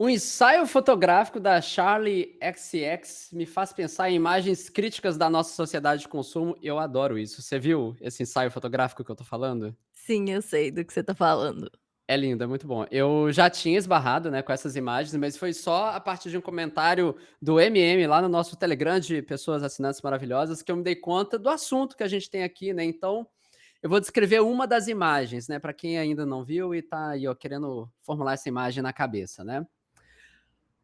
Um ensaio fotográfico da Charli XCX me faz pensar em imagens críticas da nossa sociedade de consumo. Eu adoro isso. Você viu esse ensaio fotográfico que eu tô falando? Sim, eu sei do que você tá falando. É lindo, é muito bom. Eu já tinha esbarrado, né, com essas imagens, mas foi só a partir de um comentário do MM lá no nosso Telegram de pessoas assinantes maravilhosas que eu me dei conta do assunto que a gente tem aqui, né. Então, eu vou descrever uma das imagens, né, para quem ainda não viu e tá aí, ó, querendo formular essa imagem na cabeça, né.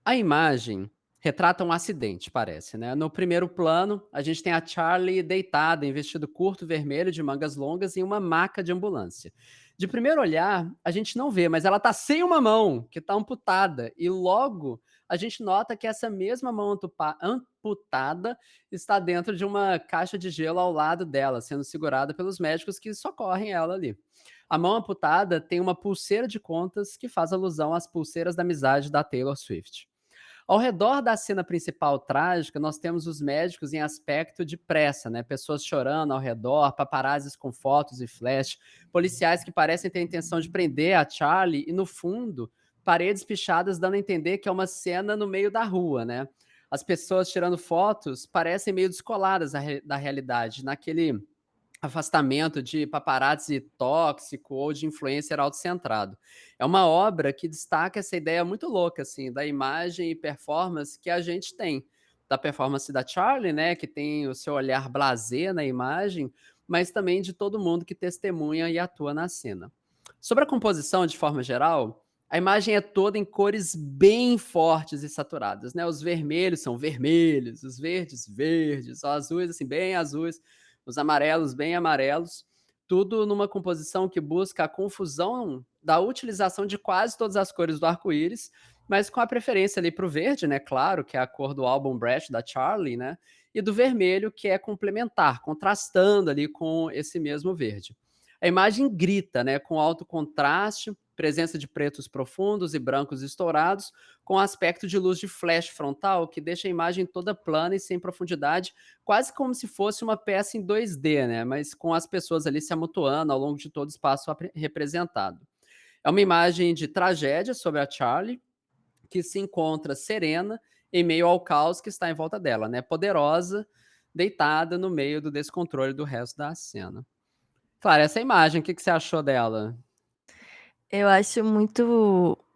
A imagem retrata um acidente, parece, né. No primeiro plano, a gente tem a Charlie deitada em vestido curto vermelho de mangas longas em uma maca de ambulância. De primeiro olhar, a gente não vê, mas ela tá sem uma mão, que tá amputada, e logo a gente nota que essa mesma mão amputada está dentro de uma caixa de gelo ao lado dela, sendo segurada pelos médicos que socorrem ela ali. A mão amputada tem uma pulseira de contas que faz alusão às pulseiras da amizade da Taylor Swift. Ao redor da cena principal trágica, nós temos os médicos em aspecto de pressa, né? Pessoas chorando ao redor, paparazzis com fotos e flash, policiais que parecem ter a intenção de prender a Charlie e, no fundo, paredes pichadas dando a entender que é uma cena no meio da rua, né? As pessoas tirando fotos parecem meio descoladas da realidade, naquele afastamento de paparazzi tóxico ou de influencer autocentrado. É uma obra que destaca essa ideia muito louca, assim, da imagem e performance que a gente tem. Da performance da Charlie, né, que tem o seu olhar blasé na imagem, mas também de todo mundo que testemunha e atua na cena. Sobre a composição, de forma geral, a imagem é toda em cores bem fortes e saturadas, né? Os vermelhos são vermelhos, os verdes, verdes, os azuis, assim, bem azuis, os amarelos bem amarelos, tudo numa composição que busca a confusão da utilização de quase todas as cores do arco-íris, mas com a preferência ali para o verde, né, claro, que é a cor do álbum Breath da Charlie, né, e do vermelho, que é complementar, contrastando ali com esse mesmo verde. A imagem grita, né, com alto contraste, presença de pretos profundos e brancos estourados, com aspecto de luz de flash frontal que deixa a imagem toda plana e sem profundidade, quase como se fosse uma peça em 2D, né, mas com as pessoas ali se amontoando ao longo de todo o espaço representado. É uma imagem de tragédia sobre a Charlie, que se encontra serena em meio ao caos que está em volta dela, né, poderosa, deitada no meio do descontrole do resto da cena. Claro, essa imagem, o que que você achou dela? Eu acho muito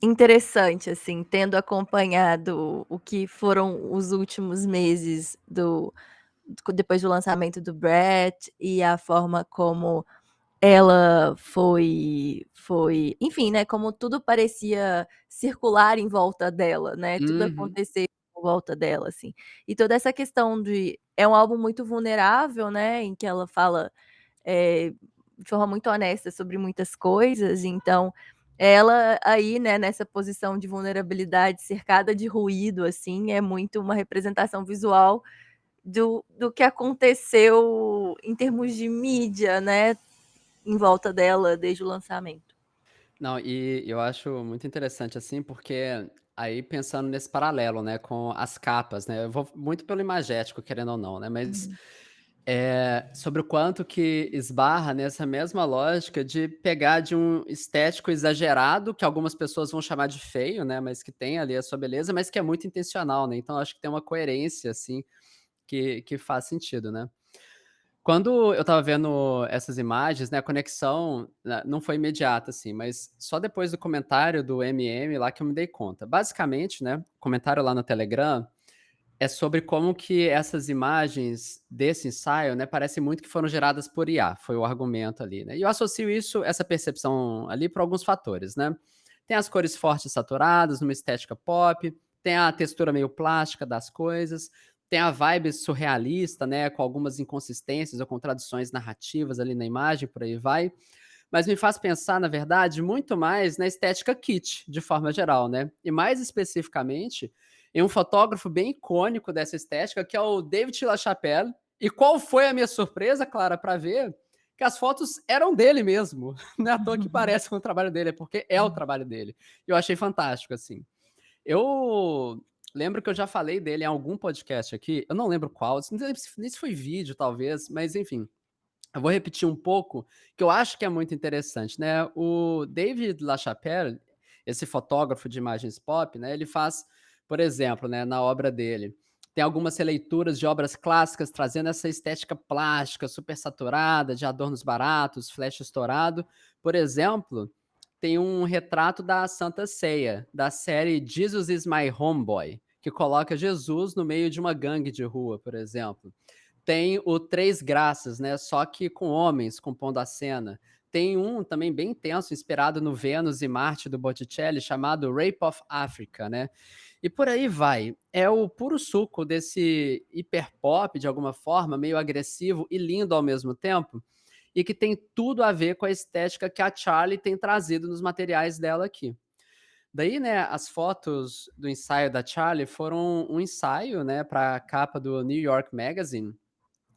interessante, assim, tendo acompanhado o que foram os últimos meses depois do lançamento do Brett e a forma como ela foi enfim, né, como tudo parecia circular em volta dela, né, tudo Uhum. acontecer em volta dela, assim. E toda essa questão de é um álbum muito vulnerável, né, em que ela fala, de forma muito honesta sobre muitas coisas, então, ela aí, né, nessa posição de vulnerabilidade, cercada de ruído, assim, é muito uma representação visual do que aconteceu em termos de mídia, né, em volta dela desde o lançamento. Não, e eu acho muito interessante, assim, porque aí pensando nesse paralelo, né, com as capas, né, eu vou muito pelo imagético, querendo ou não, né, mas, Uhum. sobre o quanto que esbarra nessa mesma lógica de pegar de um estético exagerado, que algumas pessoas vão chamar de feio, né, mas que tem ali a sua beleza, mas que é muito intencional, né, então acho que tem uma coerência, assim, que faz sentido, né. Quando eu estava vendo essas imagens, né, a conexão, não foi imediata, assim, mas só depois do comentário do MM lá que eu me dei conta. Basicamente, né, o comentário lá no Telegram é sobre como que essas imagens desse ensaio, né, parece muito que foram geradas por IA, foi o argumento ali, né. E eu associo isso, essa percepção ali, por alguns fatores, né. Tem as cores fortes e saturadas, numa estética pop, tem a textura meio plástica das coisas, tem a vibe surrealista, né, com algumas inconsistências ou contradições narrativas ali na imagem, por aí vai. Mas me faz pensar, na verdade, muito mais na estética kitsch, de forma geral, né. E mais especificamente, em um fotógrafo bem icônico dessa estética, que é o David LaChapelle. E qual foi a minha surpresa, Clara, para ver que as fotos eram dele mesmo. Não é à toa que parece com o trabalho dele, é porque é o trabalho dele. E eu achei fantástico, assim. Eu lembro que eu já falei dele em algum podcast aqui, eu não lembro qual, não sei nem se foi vídeo talvez, mas enfim, eu vou repetir um pouco, que eu acho que é muito interessante, né. O David LaChapelle, esse fotógrafo de imagens pop, né, ele faz, por exemplo, né, na obra dele, tem algumas releituras de obras clássicas trazendo essa estética plástica super saturada, de adornos baratos, flash estourado. Por exemplo, tem um retrato da Santa Ceia, da série Jesus is My Homeboy, que coloca Jesus no meio de uma gangue de rua, por exemplo. Tem o Três Graças, né, só que com homens compondo a cena. Tem um também bem intenso, inspirado no Vênus e Marte do Botticelli, chamado Rape of Africa, né. E por aí vai. É o puro suco desse hiperpop, de alguma forma, meio agressivo e lindo ao mesmo tempo, e que tem tudo a ver com a estética que a Charlie tem trazido nos materiais dela aqui. Daí, né, as fotos do ensaio da Charlie foram um ensaio, né, para a capa do New York Magazine,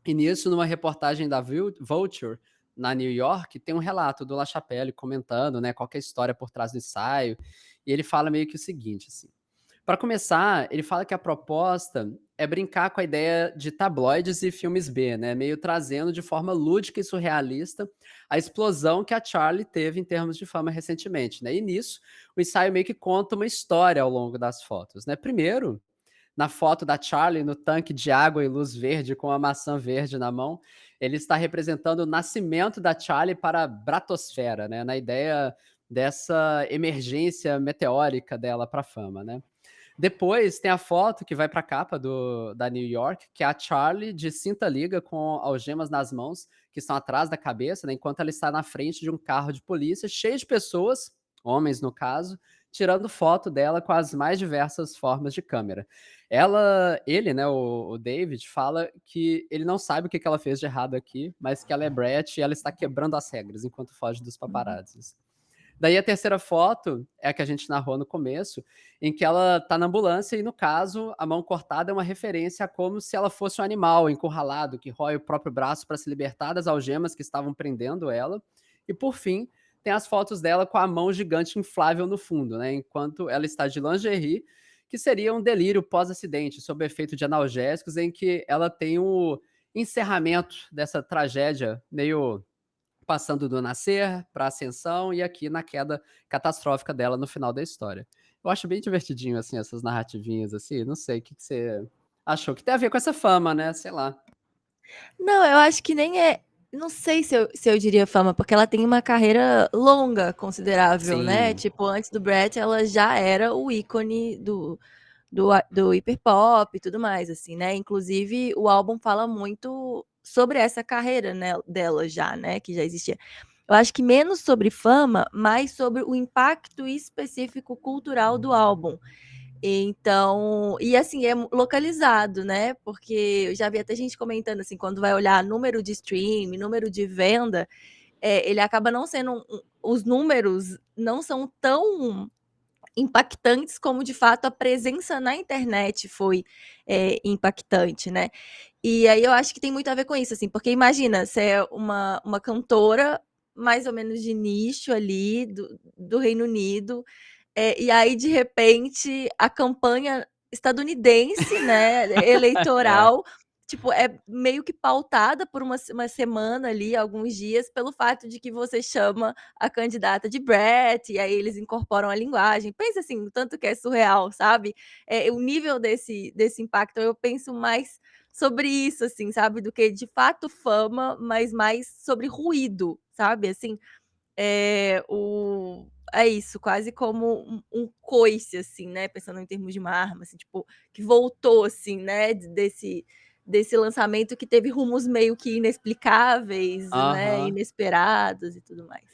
e nisso, numa reportagem da Vulture, na New York, tem um relato do LaChapelle comentando, né, qual que é a história por trás do ensaio, e ele fala meio que o seguinte, assim: para começar, ele fala que a proposta é brincar com a ideia de tabloides e filmes B, né, meio trazendo de forma lúdica e surrealista a explosão que a Charlie teve em termos de fama recentemente, né. E nisso, o ensaio meio que conta uma história ao longo das fotos, né. Primeiro, na foto da Charlie, no tanque de água e luz verde com a maçã verde na mão, ele está representando o nascimento da Charlie para a Bratosfera, né, na ideia dessa emergência meteórica dela para a fama, né. Depois tem a foto que vai para a capa da New York, que é a Charlie de cinta liga com algemas nas mãos, que estão atrás da cabeça, né, enquanto ela está na frente de um carro de polícia cheio de pessoas, homens no caso, tirando foto dela com as mais diversas formas de câmera. Ele, né, o David, fala que ele não sabe o que que ela fez de errado aqui, mas que ela é Brett e ela está quebrando as regras enquanto foge dos Uhum. paparazzis. Daí a terceira foto é a que a gente narrou no começo, em que ela tá na ambulância e, no caso, a mão cortada é uma referência a como se ela fosse um animal encurralado que rói o próprio braço para se libertar das algemas que estavam prendendo ela. E, por fim, tem as fotos dela com a mão gigante inflável no fundo, né, enquanto ela está de lingerie, que seria um delírio pós-acidente, sob o efeito de analgésicos, em que ela tem o encerramento dessa tragédia meio passando do nascer para ascensão e aqui na queda catastrófica dela no final da história. Eu acho bem divertidinho, assim, essas narrativinhas, assim, não sei, o que que você achou? Que tem a ver com essa fama, né, sei lá. Não, eu acho que nem é, não sei se eu diria fama, porque ela tem uma carreira longa, considerável, né, Sim. tipo, antes do Brett ela já era o ícone do hiperpop e tudo mais, assim, né, inclusive o álbum fala muito sobre essa carreira, né, dela já, né, que já existia. Eu acho que menos sobre fama, mais sobre o impacto específico cultural do álbum. Então, e assim, é localizado, né? Porque eu já vi até gente comentando assim, quando vai olhar número de stream, número de venda, ele acaba não sendo os números não são tão impactantes como de fato a presença na internet foi impactante, né? E aí eu acho que tem muito a ver com isso, assim, porque imagina, você é uma cantora mais ou menos de nicho ali do Reino Unido, e aí, de repente, a campanha estadunidense, né, É. eleitoral, tipo, é meio que pautada por uma semana ali, alguns dias, pelo fato de que você chama a candidata de Brat, e aí eles incorporam a linguagem. Pensa assim, o tanto que é surreal, sabe? O nível desse impacto, eu penso mais sobre isso, assim, sabe, do que de fato fama, mas mais sobre ruído, sabe, assim, é isso, quase como um coice, assim, né, pensando em termos de uma arma, assim, tipo, que voltou, assim, né, desse lançamento que teve rumos meio que inexplicáveis, né, Aham. inesperados e tudo mais.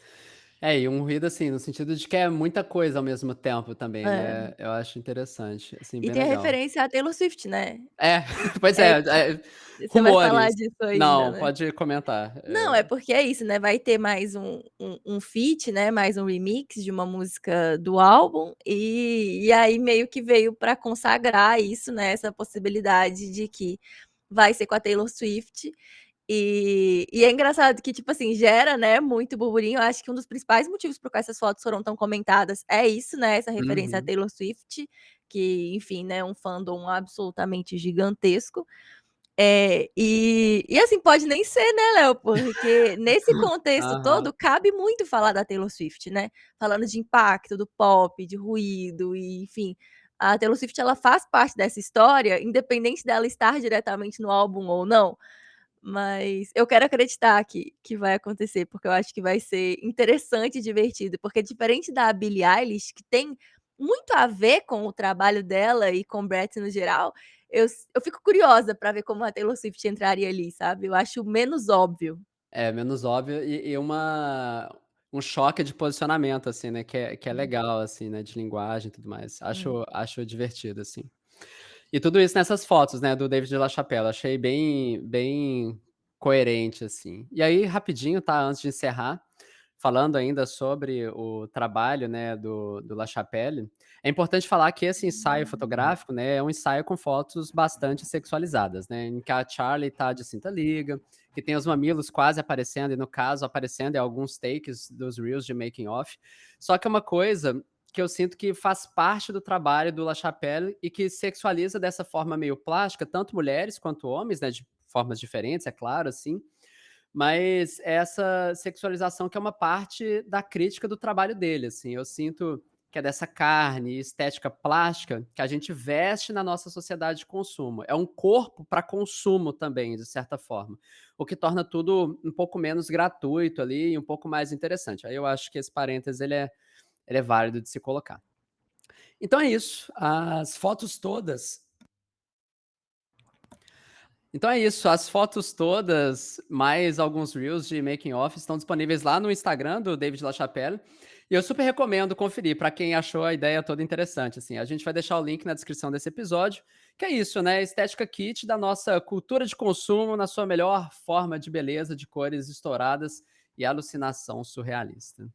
É, e um ruído, assim, no sentido de que é muita coisa ao mesmo tempo também, É. né, eu acho interessante, assim, E bem tem a legal. referência à Taylor Swift, né. É, pois É é, que você vai falar rumores. disso ainda, Não, né. pode comentar. Não, é porque é isso, né, vai ter mais um feat, né, mais um remix de uma música do álbum, e aí meio que veio pra consagrar isso, né, essa possibilidade de que vai ser com a Taylor Swift, e é engraçado que, tipo assim, gera, né, muito burburinho, eu acho que um dos principais motivos por qual essas fotos foram tão comentadas é isso, né, essa referência à Uhum. Taylor Swift, que, enfim, né, um fandom absolutamente gigantesco. E assim, pode nem ser, né, Léo, porque nesse contexto Aham. todo, cabe muito falar da Taylor Swift, né, falando de impacto do pop, de ruído e enfim, a Taylor Swift ela faz parte dessa história, independente dela estar diretamente no álbum ou não, mas eu quero acreditar que vai acontecer, porque eu acho que vai ser interessante e divertido, porque diferente da Billie Eilish, que tem muito a ver com o trabalho dela e com Bratz no geral, eu fico curiosa pra ver como a Taylor Swift entraria ali, sabe, eu acho menos óbvio. É, menos óbvio e um choque de posicionamento, assim, né, que é Hum, legal, assim, né, de linguagem e tudo mais. hum. Acho divertido, assim. E tudo isso nessas fotos, né, do David LaChapelle, achei bem coerente, assim. E aí, rapidinho, tá, antes de encerrar, falando ainda sobre o trabalho, né, do LaChapelle, é importante falar que esse ensaio fotográfico, né, é um ensaio com fotos bastante sexualizadas, né, em que a Charlie tá de cinta liga, que tem os mamilos quase aparecendo e, no caso, aparecendo em alguns takes dos reels de making of. Só que é uma coisa que eu sinto que faz parte do trabalho do LaChapelle e que sexualiza dessa forma meio plástica, tanto mulheres quanto homens, né, de formas diferentes, é claro, assim, mas essa sexualização que é uma parte da crítica do trabalho dele, assim, eu sinto que é dessa carne e estética plástica que a gente veste na nossa sociedade de consumo. É um corpo para consumo também, de certa forma, o que torna tudo um pouco menos gratuito ali e um pouco mais interessante. Aí eu acho que esse parêntese ele é válido de se colocar. Então é isso, as fotos todas então é isso, as fotos todas, mais alguns reels de making off estão disponíveis lá no Instagram do David LaChapelle, e eu super recomendo conferir para quem achou a ideia toda interessante, assim. A gente vai deixar o link na descrição desse episódio, que é isso, né, estética kit da nossa cultura de consumo na sua melhor forma de beleza, de cores estouradas e alucinação surrealista.